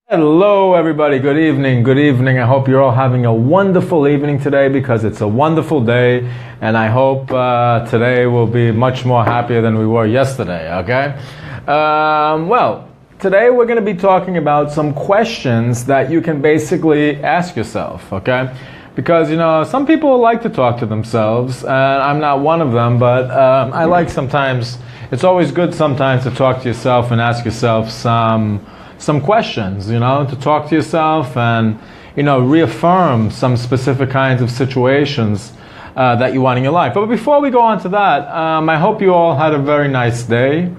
Hello everybody, good evening, good evening. I hope you're all having a wonderful evening today because it's a wonderful day, and I hope today will be much more happier than we were yesterday, okay? Today we're going to be talking about some questions that you can basically ask yourself, okay? Because, some people like to talk to themselves, and I'm not one of them, but I like sometimes, it's always good sometimes to talk to yourself and ask yourself some questions, to talk to yourself and, reaffirm some specific kinds of situations that you want in your life. But before we go on to that, I hope you all had a very nice day.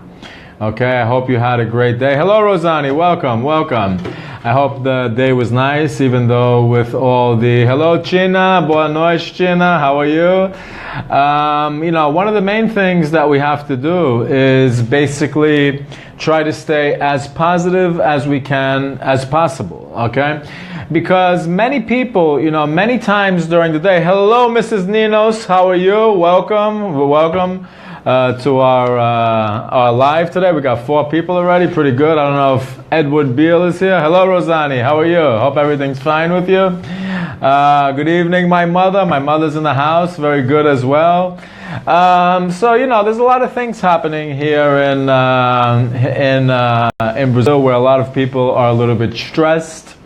Okay, I hope you had a great day. Hello, Rosani. Welcome, welcome. I hope the day was nice, even though with all the... Hello, China. Boa noite, China. How are you? One of the main things that we have to do is basically try to stay as positive as we can as possible, okay? Because many people, many times during the day... Hello, Mrs. Ninos. How are you? Welcome. Welcome. To our live today. We got 4 people already, pretty good. I don't know if Edward Beal is here. Hello, Rosani, how are you? Hope everything's fine with you. Good evening, my mother. My mother's in the house, very good as well. There's a lot of things happening here in Brazil where a lot of people are a little bit stressed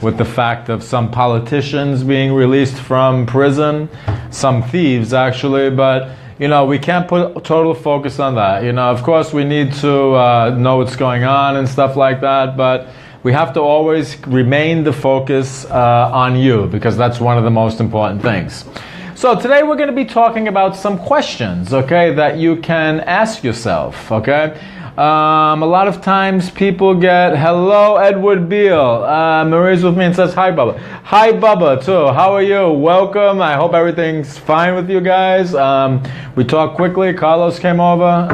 with the fact of some politicians being released from prison, some thieves actually, but we can't put total focus on that. Of course we need to know what's going on and stuff like that, but we have to always remain the focus on you, because that's one of the most important things. So today we're going to be talking about some questions, okay, that you can ask yourself, okay? A lot of times people get, hello, Edward Beal. Marie's with me and says, hi, Bubba. Hi, Bubba, too. How are you? Welcome. I hope everything's fine with you guys. We talked quickly. Carlos came over.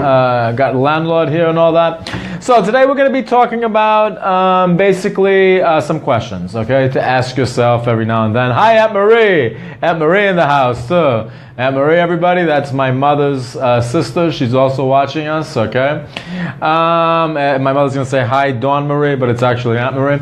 Got landlord here and all that. So today we're going to be talking about basically some questions, okay, to ask yourself every now and then. Hi, Aunt Marie. Aunt Marie in the house, too. Aunt Marie, everybody, that's my mother's sister. She's also watching us, okay? My mother's going to say, hi, Dawn Marie, but it's actually Aunt Marie.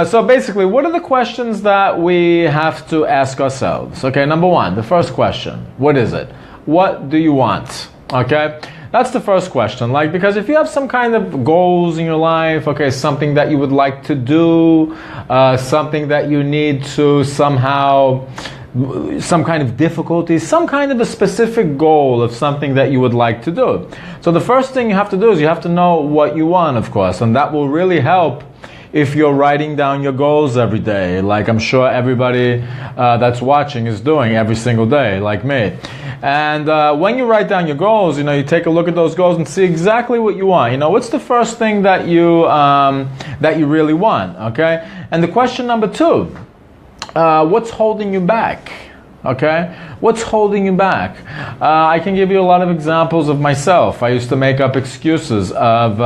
So basically, what are the questions that we have to ask ourselves? Okay, number 1, the first question. What is it? What do you want? Okay? That's the first question. Because if you have some kind of goals in your life, okay, something that you would like to do, something that you need to somehow... some kind of difficulty, some kind of a specific goal of something that you would like to do. So the first thing you have to do is you have to know what you want, of course, and that will really help if you're writing down your goals every day, like I'm sure everybody that's watching is doing every single day, like me. And when you write down your goals, you take a look at those goals and see exactly what you want. What's the first thing that you really want, okay? And the question number 2, what's holding you back? Okay? What's holding you back? I can give you a lot of examples of myself. I used to make up excuses of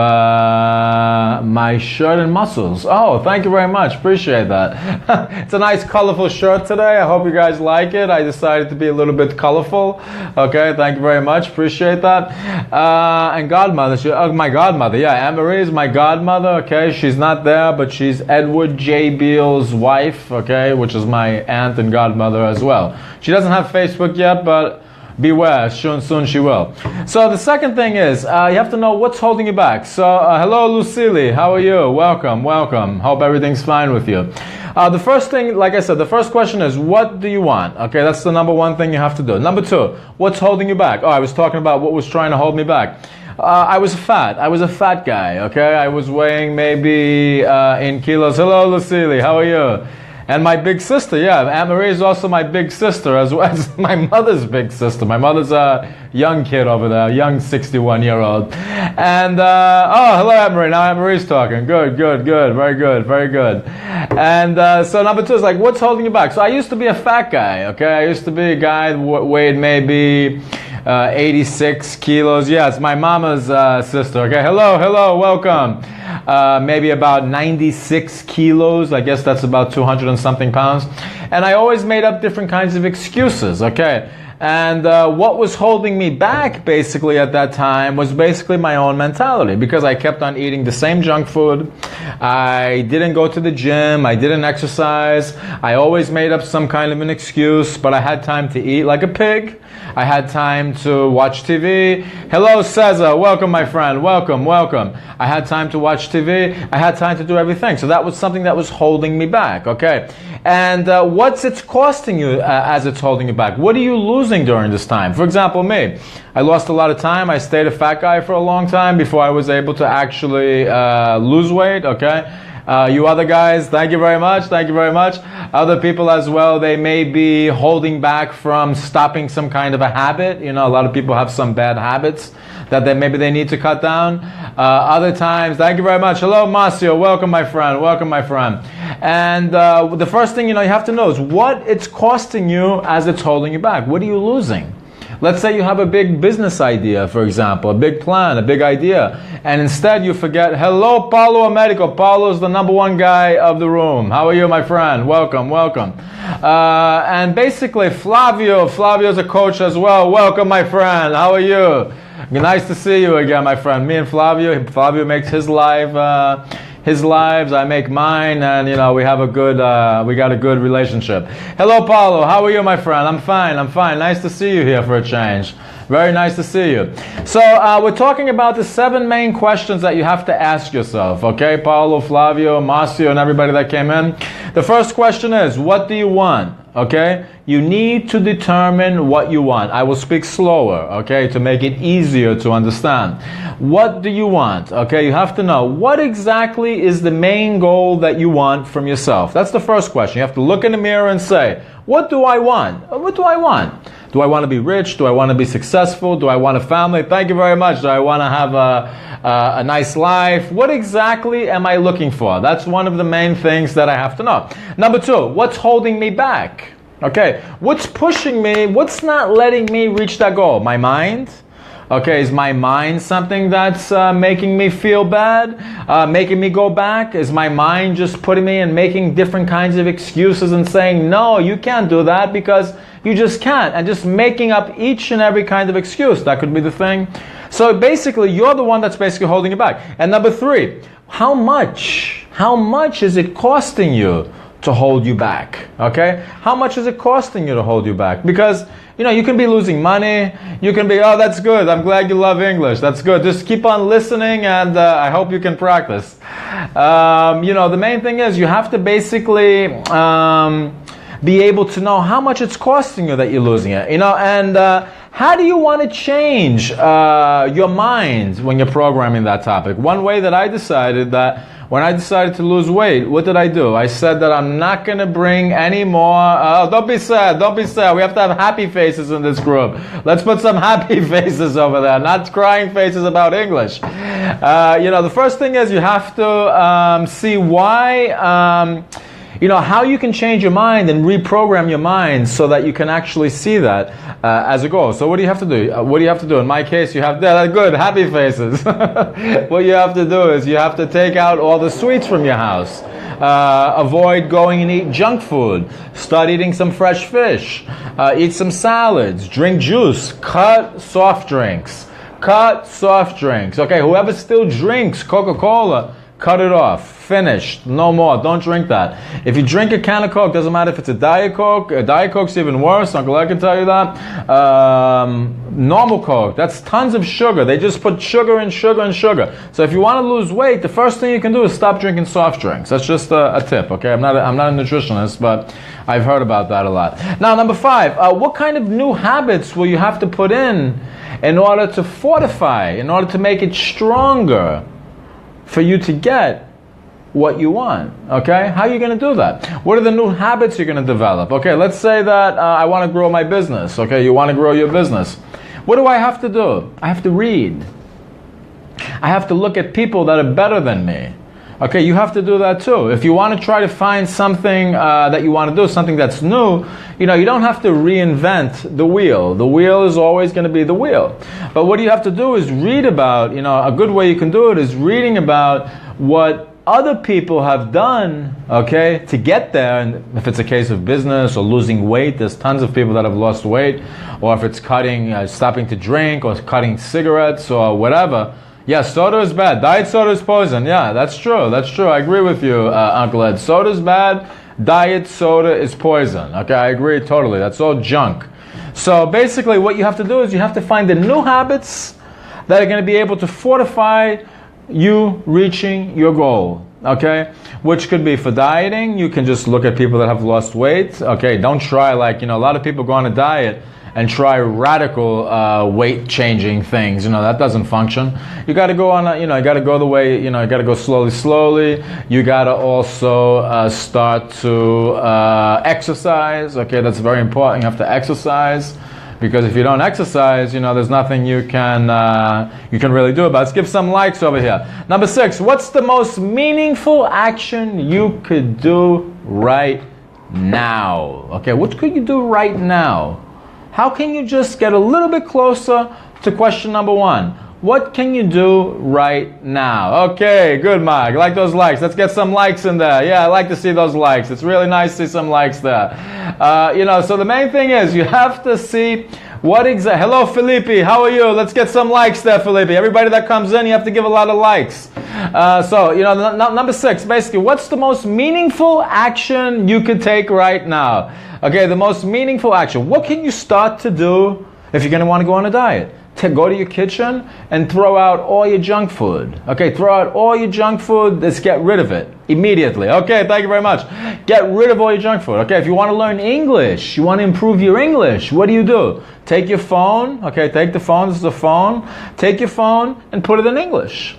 my shirt and muscles. Oh, thank you very much. Appreciate that. It's a nice colorful shirt today. I hope you guys like it. I decided to be a little bit colorful. Okay, thank you very much. Appreciate that. And godmother. My godmother. Yeah, Aunt Marie is my godmother. Okay, she's not there, but she's Edward J. Beal's wife. Okay, which is my aunt and godmother as well. She doesn't have Facebook yet, but beware, soon she will. So the second thing is, you have to know what's holding you back. So, hello, Lucille. How are you? Welcome, welcome. Hope everything's fine with you. The first thing, like I said, the first question is, what do you want? Okay, that's the number 1 thing you have to do. Number 2, what's holding you back? Oh, I was talking about what was trying to hold me back. I was a fat guy, okay? I was weighing maybe in kilos. Hello, Lucille. How are you? And my big sister, yeah, Aunt Marie is also my big sister, as well as my mother's big sister. My mother's a young kid over there, a young 61-year-old. And, oh, hello, Aunt Marie. Now Aunt Marie's talking. Good, very good, very good. And so number 2 is what's holding you back? So I used to be a fat guy, okay? I used to be a guy that weighed maybe 86 kilos. Yes, my mama's sister. Okay, hello, welcome. Maybe about 96 kilos. I guess that's about 200 and something pounds. And I always made up different kinds of excuses. Okay. And what was holding me back basically at that time was basically my own mentality, because I kept on eating the same junk food. I didn't go to the gym. I didn't exercise. I always made up some kind of an excuse, but I had time to eat like a pig. I had time to watch TV. Hello, Cesar. Welcome, my friend. Welcome. I had time to watch TV. I had time to do everything. So that was something that was holding me back, okay? And what's it costing you as it's holding you back? What are you losing during this time? For example, me. I lost a lot of time. I stayed a fat guy for a long time before I was able to actually lose weight, okay? You other guys, thank you very much. Other people as well, they may be holding back from stopping some kind of a habit. You know, a lot of people have some bad habits that maybe they need to cut down. Other times, thank you very much. Hello, Marcio. Welcome, my friend. And the first thing you have to know is what it's costing you as it's holding you back. What are you losing? Let's say you have a big business idea, for example, a big plan, a big idea, and instead you forget, hello, Paulo Americo. Paulo's the number one guy of the room. How are you, my friend? Welcome. And basically, Flavio's a coach as well. Welcome, my friend. How are you? Nice to see you again, my friend. Me and Flavio makes his lives, I make mine, and we have we got a good relationship. Hello, Paulo. How are you, my friend? I'm fine. Nice to see you here for a change. Very nice to see you. So we're talking about the 7 main questions that you have to ask yourself. Okay, Paulo, Flavio, Marcio, and everybody that came in. The first question is, what do you want? Okay, you need to determine what you want. I will speak slower, okay, to make it easier to understand. What do you want? Okay, you have to know what exactly is the main goal that you want from yourself. That's the first question. You have to look in the mirror and say, what do I want? What do I want? Do I want to be rich? Do I want to be successful? Do I want a family? Thank you very much. Do I want to have a nice life? What exactly am I looking for? That's one of the main things that I have to know. Number 2, what's holding me back? Okay, what's pushing me? What's not letting me reach that goal? My mind? Okay, is my mind something that's making me feel bad? Making me go back? Is my mind just putting me and making different kinds of excuses and saying, no, you can't do that because you just can't, and just making up each and every kind of excuse? That could be the thing. So basically, you're the one that's basically holding you back. And number 3, how much is it costing you to hold you back? Okay? How much is it costing you to hold you back? Because you can be losing money. You can be, oh, that's good. I'm glad you love English. That's good. Just keep on listening, and I hope you can practice. The main thing is you have to basically be able to know how much it's costing you that you're losing it. And how do you want to change your mind when you're programming that topic? One way that I decided that when I decided to lose weight, what did I do? I said that I'm not going to bring any more... don't be sad. We have to have happy faces in this group. Let's put some happy faces over there, not crying faces about English. The first thing is you have to see why... how you can change your mind and reprogram your mind so that you can actually see that as a goal. So what do you have to do? In my case, you have good, happy faces. What you have to do is you have to take out all the sweets from your house. Avoid going and eat junk food. Start eating some fresh fish. Eat some salads. Drink juice. Cut soft drinks. Okay, whoever still drinks Coca-Cola, cut it off. Finished. No more. Don't drink that. If you drink a can of Coke, doesn't matter if it's a Diet Coke. Diet Coke's even worse. Uncle Ed can tell you that. Normal Coke, that's tons of sugar. They just put sugar and sugar and sugar. So if you want to lose weight, the first thing you can do is stop drinking soft drinks. That's just a tip, okay? I'm not a nutritionist, but I've heard about that a lot. Now, number 5, what kind of new habits will you have to put in order to fortify, in order to make it stronger for you to get what you want? Okay, how are you going to do that? What are the new habits you're going to develop? Okay, let's say that I want to grow my business. Okay, you want to grow your business. What do I have to do? I have to read. I have to look at people that are better than me. Okay, you have to do that too. If you want to try to find something that you want to do, something that's new, you don't have to reinvent the wheel. The wheel is always going to be the wheel. But what you have to do is read about, a good way you can do it is reading about what other people have done, okay, to get there. And if it's a case of business or losing weight, there's tons of people that have lost weight. Or if it's stopping to drink or cutting cigarettes or whatever. Yeah, soda is bad. Diet soda is poison. Yeah, that's true. That's true. I agree with you, Uncle Ed. Soda is bad. Diet soda is poison. Okay, I agree totally. That's all junk. So basically what you have to do is you have to find the new habits that are going to be able to fortify you reaching your goal, okay? Which could be for dieting. You can just look at people that have lost weight. Okay, don't try a lot of people go on a diet and try radical weight changing things. That doesn't function. You got to go on you got to go the way, you got to go slowly. You got to also start to exercise. Okay, that's very important. You have to exercise. Because if you don't exercise, there's nothing you can really do about it. Let's give some likes over here. Number 6, what's the most meaningful action you could do right now? Okay, what could you do right now? How can you just get a little bit closer to question number 1? What can you do right now? Okay, good, Mike. I like those likes. Let's get some likes in there. Yeah, I like to see those likes. It's really nice to see some likes there. So the main thing is you have to see what exactly. Hello, Felipe. How are you? Let's get some likes there, Felipe. Everybody that comes in, you have to give a lot of likes. Number 6, basically, what's the most meaningful action you could take right now? Okay, the most meaningful action. What can you start to do if you're going to want to go on a diet? Go to your kitchen and throw out all your junk food. Okay, throw out all your junk food. Let's get rid of it immediately. Okay, thank you very much. Get rid of all your junk food. Okay, if you want to learn English, you want to improve your English, what do? Take your phone. Okay, take the phone. This is a phone. Take your phone and put it in English.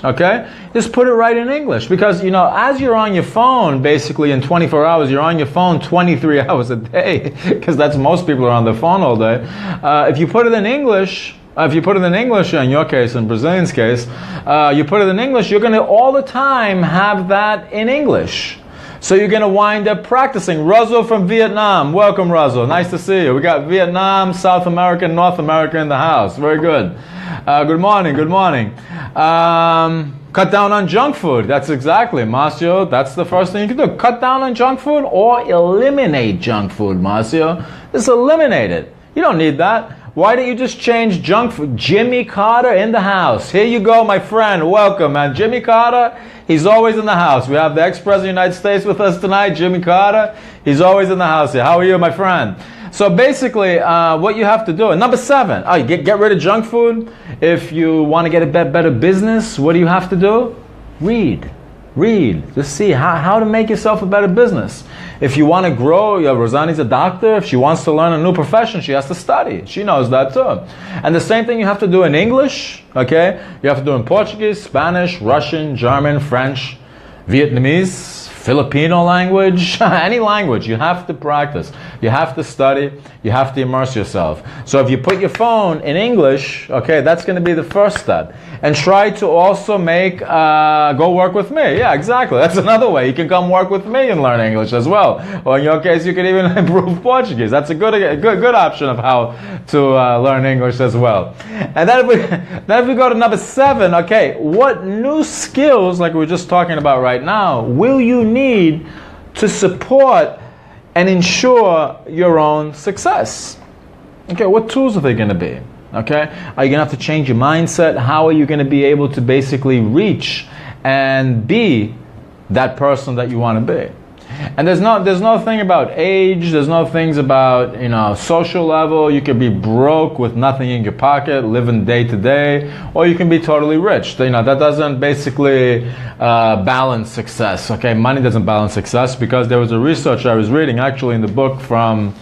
Okay? Just put it right in English. Because, as you're on your phone, basically in 24 hours, you're on your phone 23 hours a day. Because that's most people are on their phone all day. If you put it in English, in your case, in Brazilian's case, you put it in English, you're going to all the time have that in English. So you're going to wind up practicing. Russell from Vietnam. Welcome, Russell. Nice to see you. We got Vietnam, South America, North America in the house. Very good. Good morning. Cut down on junk food. That's exactly, Marcio. That's the first thing you can do. Cut down on junk food or eliminate junk food, Marcio. Just eliminate it. You don't need that. Why don't you just change junk food? Jimmy Carter in the house. Here you go, my friend. Welcome, man. Jimmy Carter, he's always in the house. We have the ex-president of the United States with us tonight, Jimmy Carter. He's always in the house here. How are you, my friend? So basically, what you have to do, and number 7, get rid of junk food. If you want to get a better business, what do you have to do? Read. Just see how to make yourself a better business. If you want to grow, Rosani's a doctor. If she wants to learn a new profession, she has to study. She knows that too. And the same thing you have to do in English, okay? You have to do in Portuguese, Spanish, Russian, German, French, Vietnamese, Filipino language, any language. You have to practice. You have to study. You have to immerse yourself. So if you put your phone in English, okay, that's going to be the first step. And try to also go work with me. Yeah, exactly. That's another way. You can come work with me and learn English as well. Or in your case, you can even improve Portuguese. That's a good option of how to learn English as well. And then if we go to number 7, okay, what new skills, like we were just talking about right now, will you need to support and ensure your own success? Okay, what tools are they going to be? Okay, are you going to have to change your mindset? How are you going to be able to basically reach and be that person that you want to be? And there's no thing about age. There's no things about social level. You could be broke with nothing in your pocket, living day to day, or you can be totally rich. That doesn't basically balance success. Okay, money doesn't balance success, because there was a research I was reading actually in the book from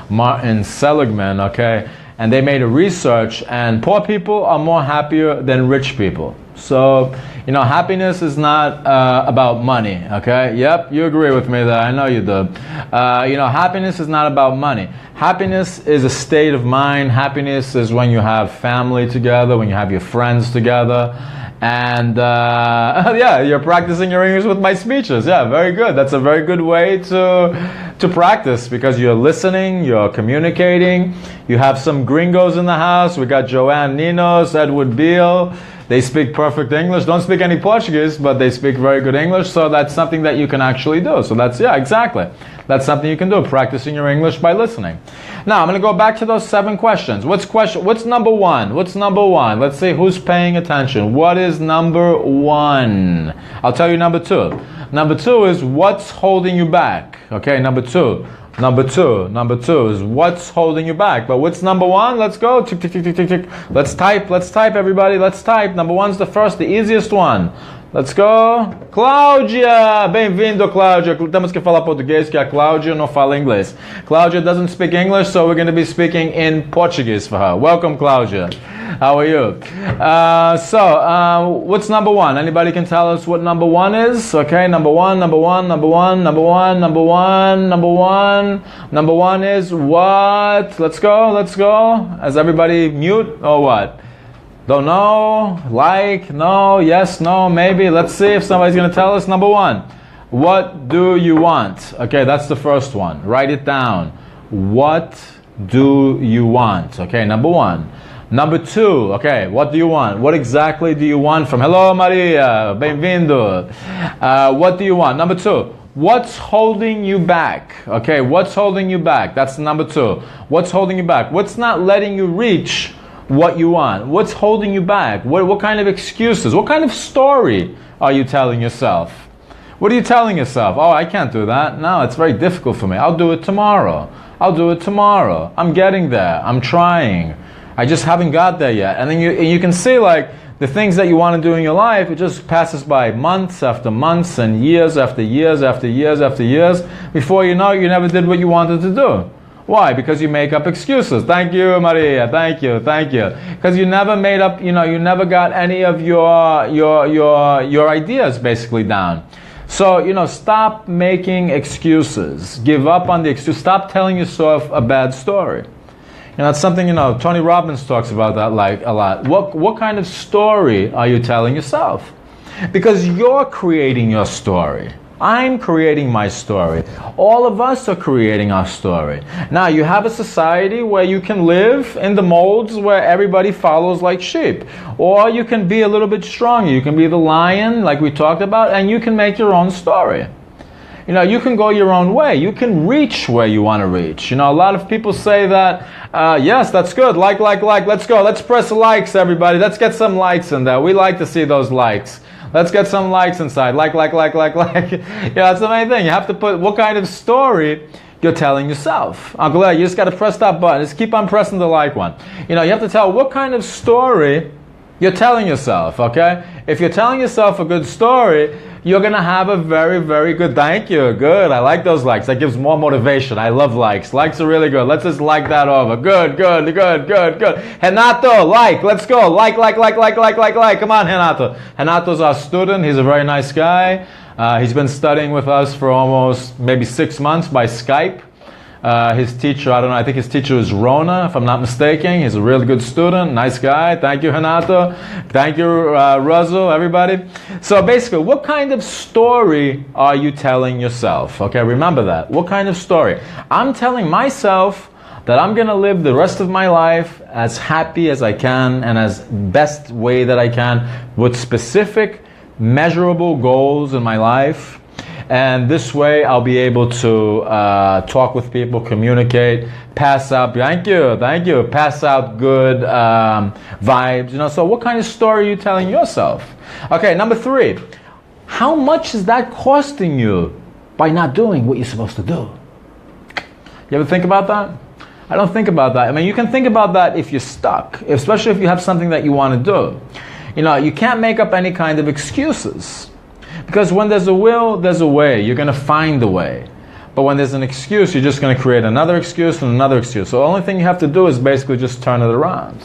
Martin Seligman. Okay. And they made a research, and poor people are more happier than rich people. So, happiness is not about money, okay? Yep, you agree with me there. I know you do. Happiness is not about money. Happiness is a state of mind. Happiness is when you have family together, when you have your friends together. And yeah, you're practicing your English with my speeches. Yeah, very good. That's a very good way to practice, because you're listening, you're communicating. You have some gringos in the house. We got Joanne Ninos, Edward Beale. They speak perfect English. Don't speak any Portuguese, but they speak very good English. So that's something that you can actually do. So that's, yeah, exactly. That's something you can do, practicing your English by listening. Now, I'm going to go back to those 7 questions. What's number 1? What's number 1? Let's see who's paying attention. What is number 1? I'll tell you number 2. Number 2 is what's holding you back. Okay, number 2. Number 2 is what's holding you back. But what's number 1? Let's go. Tick, tick, tick, tick, tick, tick. Let's type, everybody. Let's type. Number 1's the first, the easiest one. Let's go. Cláudia! Bem-vindo, Cláudia. Temos que falar português, que a Cláudia não fala inglês. Cláudia doesn't speak English, so we're going to be speaking in Portuguese for her. Welcome, Cláudia. How are you? What's number 1? Anybody can tell us what number 1 is? Okay, number 1 is what? Let's go. Is everybody mute or what? Don't know, like, no, yes, no, maybe. Let's see if somebody's going to tell us. Number 1, what do you want? Okay, that's the first one. Write it down. What do you want? Okay, number 1. Number 2, okay, what do you want? What exactly do you want from... Hello, Maria, bem-vindo. What do you want? Number 2, what's holding you back? Okay, what's holding you back? That's number 2. What's holding you back? What's not letting you reach what you want? What's holding you back? What kind of excuses? What kind of story are you telling yourself? What are you telling yourself? Oh, I can't do that. No, it's very difficult for me. I'll do it tomorrow. I'm getting there. I'm trying. I just haven't got there yet. And then you can see, like, the things that you want to do in your life, it just passes by months after months and years after years after years after years. Before you know it, you never did what you wanted to do. Why? Because you make up excuses. Thank you, Maria. Thank you. Because you never made up, you never got any of your ideas basically down. So, stop making excuses. Give up on the excuse. Stop telling yourself a bad story. It's something, Tony Robbins talks about that like a lot. What kind of story are you telling yourself? Because you're creating your story. I'm creating my story. All of us are creating our story. Now, you have a society where you can live in the molds where everybody follows like sheep. Or you can be a little bit stronger. You can be the lion, like we talked about, and you can make your own story. You can go your own way. You can reach where you want to reach. A lot of people say that, yes, that's good. Like. Let's go. Let's press likes, everybody. Let's get some likes in there. We like to see those likes. Let's get some likes inside. Like. That's the main thing. You have to put what kind of story you're telling yourself. Uncle Ed, you just got to press that button. Just keep on pressing the like one. You have to tell what kind of story you're telling yourself, okay? If you're telling yourself a good story, you're going to have a very, very good, thank you, good. I like those likes. That gives more motivation. I love likes. Likes are really good. Let's just like that over. Good. Renato, like. Let's go. Like. Come on, Renato. Renato's our student. He's a very nice guy. He's been studying with us for almost maybe 6 months by Skype. His teacher, I don't know, I think his teacher is Rona, if I'm not mistaken. He's a really good student, nice guy. Thank you, Renato. Thank you, Russell, everybody. So basically, what kind of story are you telling yourself? Okay, remember that. What kind of story? I'm telling myself that I'm going to live the rest of my life as happy as I can and as best way that I can with specific, measurable goals in my life. And this way I'll be able to talk with people, communicate, pass out, thank you, pass out good vibes, So what kind of story are you telling yourself? Okay, number 3, how much is that costing you by not doing what you're supposed to do? You ever think about that? I don't think about that. I mean, you can think about that if you're stuck, especially if you have something that you want to do. You can't make up any kind of excuses. Because when there's a will, there's a way. You're going to find the way. But when there's an excuse, you're just going to create another excuse and another excuse. So the only thing you have to do is basically just turn it around.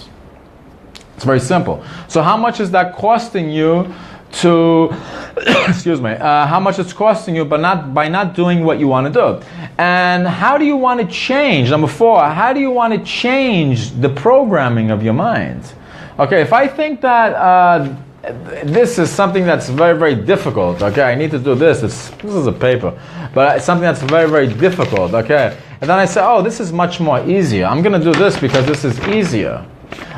It's very simple. So how much is that costing you to, how much it's costing you by not doing what you want to do? And how do you want to change? Number 4, how do you want to change the programming of your mind? Okay, if I think that this is something that's very, very difficult, okay? I need to do this. This is a paper. But it's something that's very, very difficult, okay? And then I say, oh, this is much more easier. I'm going to do this because this is easier.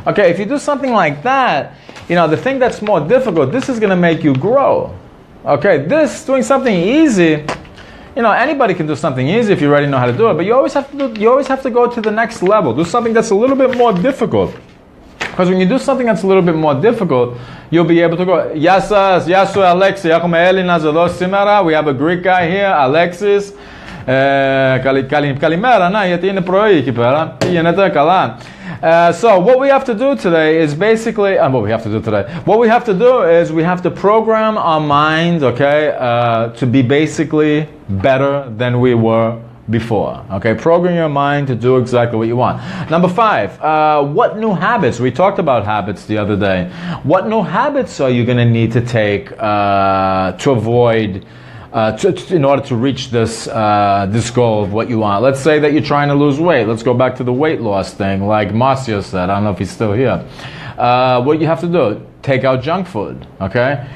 Okay, if you do something like that, the thing that's more difficult, this is going to make you grow. Okay, doing something easy, anybody can do something easy if you already know how to do it, but you always have to go to the next level. Do something that's a little bit more difficult. Because when you do something that's a little bit more difficult, you'll be able to go, Yasu Alexis, we have a Greek guy here, Alexis. Kalimera, γιατί είναι πρωί εκεί πέρα. Γίνεται καλά. So what we have to do today is basically, what we have to do is we have to program our mind, okay, to be basically better than we were before. Okay, program your mind to do exactly what you want. Number 5, what new habits? We talked about habits the other day. What new habits are you going to need to take to avoid, in order to reach this goal of what you want? Let's say that you're trying to lose weight. Let's go back to the weight loss thing, like Marcio said. I don't know if he's still here. What you have to do, take out junk food, okay?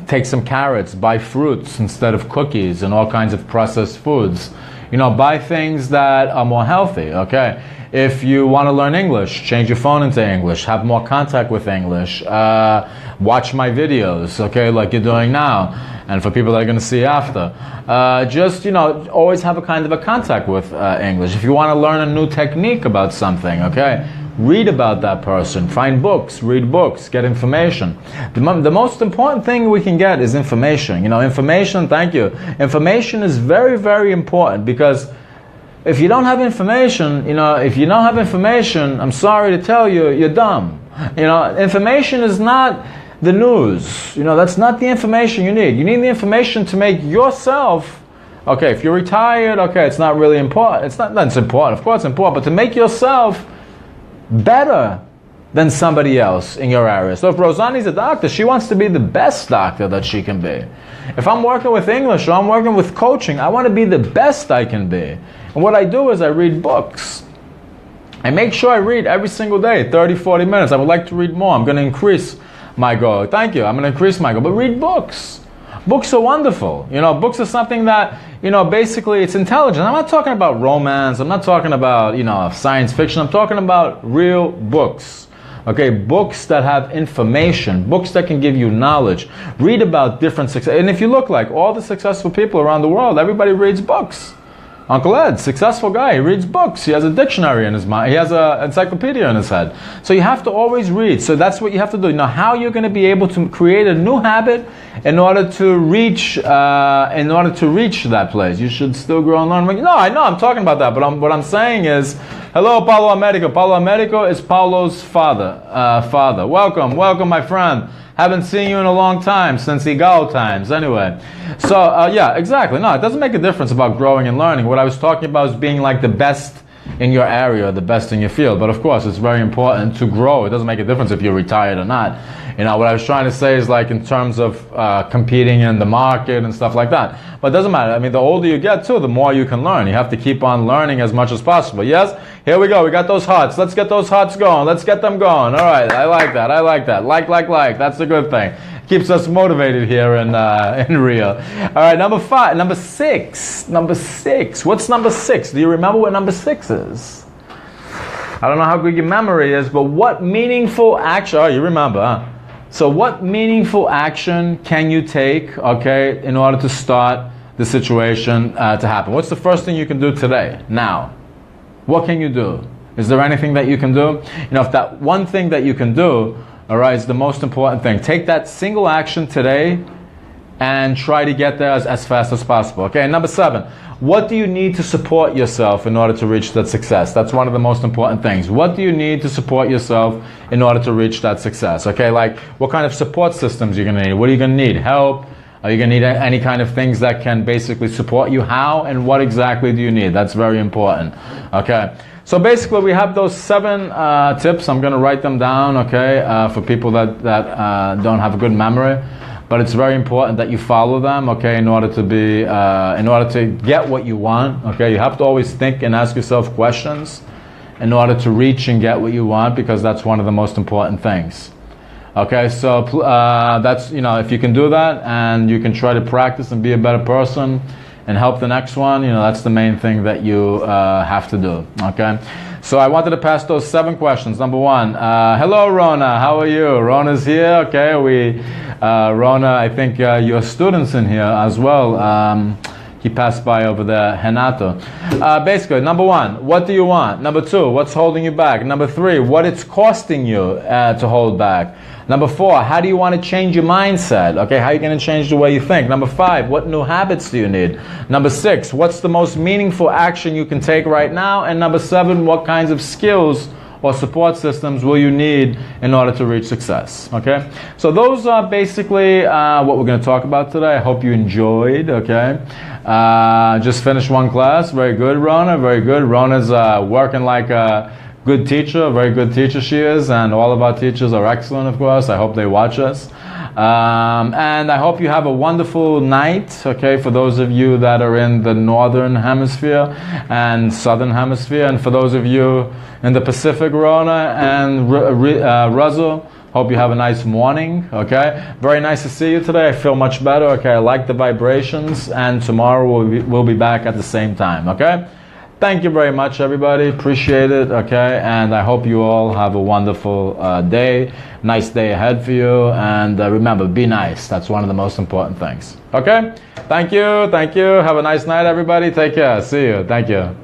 Take some carrots, buy fruits instead of cookies and all kinds of processed foods. Buy things that are more healthy, okay? If you want to learn English, change your phone into English, have more contact with English, watch my videos, okay, like you're doing now, and for people that are going to see after. Just, always have a kind of a contact with English. If you want to learn a new technique about something, okay, read about that person, find books, read books, get information. The most important thing we can get is information. Information, thank you. Information is very, very important, because if you don't have information, I'm sorry to tell you, you're dumb. Information is not the news. That's not the information you need. You need the information to make yourself, okay, if you're retired, okay, it's not really important. It's important. Of course it's important, but to make yourself better than somebody else in your area. So if Rosani's a doctor, she wants to be the best doctor that she can be. If I'm working with English or I'm working with coaching, I want to be the best I can be. And what I do is I read books. I make sure I read every single day, 30, 40 minutes. I would like to read more. I'm going to increase my goal. Thank you. I'm going to increase my goal. But read books. Books are wonderful. Books are something that, basically it's intelligent. I'm not talking about romance. I'm not talking about, science fiction. I'm talking about real books. Okay, books that have information, books that can give you knowledge. Read about different success. And if you look like all the successful people around the world, everybody reads books. Uncle Ed, successful guy, he reads books. He has a dictionary in his mind. He has an encyclopedia in his head. So you have to always read. So that's what you have to do. Now, how you're going to be able to create a new habit in order to reach that place? You should still grow and learn. No, I know I'm talking about that, but what I'm saying is, hello, Paulo Americo. Paulo Americo is Paulo's father. Welcome, my friend. Haven't seen you in a long time, since Igal times. Anyway, so yeah, exactly. No, it doesn't make a difference about growing and learning. What I was talking about is being like the best in your area, the best in your field. But of course, it's very important to grow. It doesn't make a difference if you're retired or not. What I was trying to say is like in terms of competing in the market and stuff like that. But it doesn't matter. I mean, the older you get too, the more you can learn. You have to keep on learning as much as possible. Yes? Here we go. We got those hearts. Let's get those hearts going. Let's get them going. All right. I like that. Like. That's a good thing. Keeps us motivated here in Rio. All right. Number six. What's number 6? Do you remember what number 6 is? I don't know how good your memory is, but what meaningful action? Oh, you remember, huh? So what meaningful action can you take, okay, in order to start the situation to happen? What's the first thing you can do today, now? What can you do? Is there anything that you can do? If that one thing that you can do, all right, is the most important thing. Take that single action today and try to get there as fast as possible. Okay, number 7. What do you need to support yourself in order to reach that success? That's one of the most important things. What do you need to support yourself in order to reach that success? Okay, like what kind of support systems you're going to need? What are you going to need? Help? Are you going to need any kind of things that can basically support you? How and what exactly do you need? That's very important. Okay, so basically we have those 7 tips. I'm going to write them down, okay, for people that don't have a good memory. But it's very important that you follow them, okay, in order to get what you want, okay. You have to always think and ask yourself questions in order to reach and get what you want, because that's one of the most important things. Okay, so that's, if you can do that and you can try to practice and be a better person and help the next one, that's the main thing that you have to do. Okay, so I wanted to pass those 7 questions. Number 1, hello Rona, how are you? Rona's here. Okay, Rona, I think your students in here as well. He passed by over there, Renato. Basically, number 1, what do you want? Number 2, what's holding you back? Number 3, what it's costing you to hold back? Number 4, how do you want to change your mindset? Okay, how are you going to change the way you think? Number 5, what new habits do you need? Number 6, what's the most meaningful action you can take right now? And number 7, what kinds of skills or support systems will you need in order to reach success? Okay, so those are basically what we're going to talk about today. I hope you enjoyed. Okay, just finished one class. Very good, Rona. Very good. Rona's working like a good teacher. A very good teacher she is, and all of our teachers are excellent, of course. I hope they watch us. And I hope you have a wonderful night, okay, for those of you that are in the northern hemisphere and southern hemisphere, and for those of you in the Pacific, Rona and Russell, hope you have a nice morning, okay? Very nice to see you today. I feel much better, okay? I like the vibrations, and tomorrow we'll be back at the same time, okay? Thank you very much, everybody. Appreciate it, okay? And I hope you all have a wonderful day. Nice day ahead for you. And remember, be nice. That's one of the most important things. Okay? Thank you. Thank you. Have a nice night, everybody. Take care. See you. Thank you.